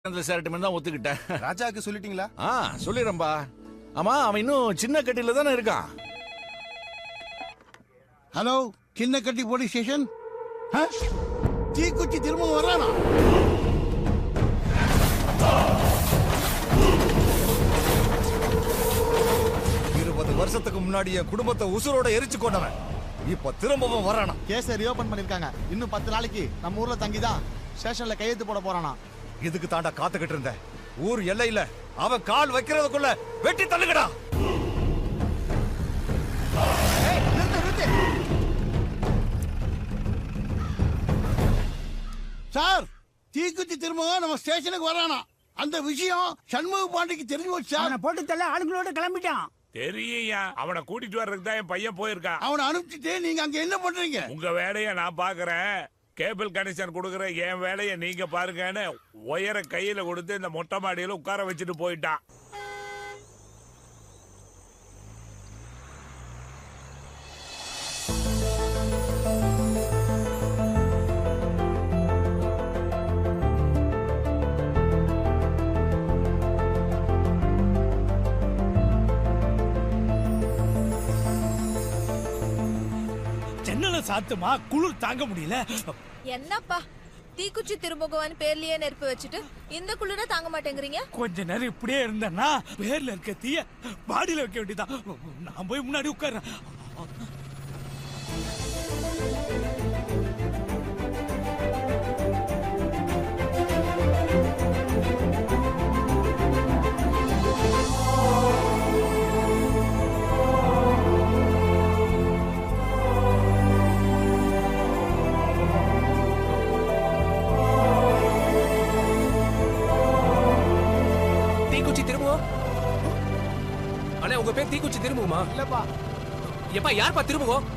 சேரட்டுமே தான் ஒத்துக்கிட்டேன். ராஜாக்கு சொல்லிட்டீங்களா? சொல்லிடுறேன்பா. ஆமா, அவன் இன்னும் சின்ன கட்டில தானே இருக்கான். ஹலோ, சின்ன கட்டி போலீஸ் ஸ்டேஷன். தீக்குச்சி திரும்ப வர்றானா? 20 வருஷத்துக்கு முன்னாடி என் குடும்பத்தை உசுரோட எரிச்சு கொண்டவன் இப்ப திரும்பவும் வரானா? கேஸை ரீஓபன் பண்ணிருக்காங்க. இன்னும் 10 நாளைக்கு நம்ம ஊர்ல தங்கிதான் ஸ்டேஷன்ல கையெழுத்து போட போறானா. இதுக்கு தாண்டா காத்துக்கிட்டு இருந்தேன். ஊர் எல்லையில அவன் கால் வைக்கிறதுக்குள்ள வெட்டி தள்ளுங்கடா. சார், தீக்குச்சி திரும்ப நம்ம ஸ்டேஷனுக்கு வரானா? அந்த விஷயம் சண்முக பாண்டிக்கு தெரிஞ்சு போச்சு சார். அவனை போட்டு தள்ள ஆளுங்களோட கிளம்பிட்டான். தெரியா, அவனை கூட்டிட்டு வர்றதுக்கு தான் என் பையன் போயிருக்கான். அவனை அனுப்பிச்சிட்டு நீங்க அங்க என்ன பண்றீங்க? உங்க வேலையை நான் பாக்குறேன். கேபிள் கனெக்ஷன் கொடுக்குற என் வேலையை நீங்க பாருங்கன்னு ஒயர கையில கொடுத்து இந்த மொட்டை மாடியில உட்கார வச்சுட்டு போயிட்டான். ஜன்னலை சாத்துமா, குளிர் தாங்க முடியல. என்னப்பா தீக்குச்சி திருமுகவான் பேர்லயே நெருப்பு வச்சுட்டு இந்த குளிர தாங்க மாட்டேங்கிறீங்க? கொஞ்ச நேரம் இப்படியே இருந்தேன்னா பேர்ல இருக்க தீய பாடியில வைக்க வேண்டியதான். நான் போய் முன்னாடி உட்கார்றேன். தீக்குச்சி திரும்புவோம். அண்ணே, உங்க பேர் தீக்குச்சி திரும்புமா? இல்லப்பா. எப்பா, யார்ப்பா திரும்புவோம்?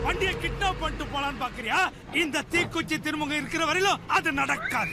வண்டியை கிட்னாப் பண்ணிட்டு போலான்னு பாக்குறியா? இந்த தீக்குச்சி திருமுகம் இருக்கிற வரையிலும் அது நடக்காது.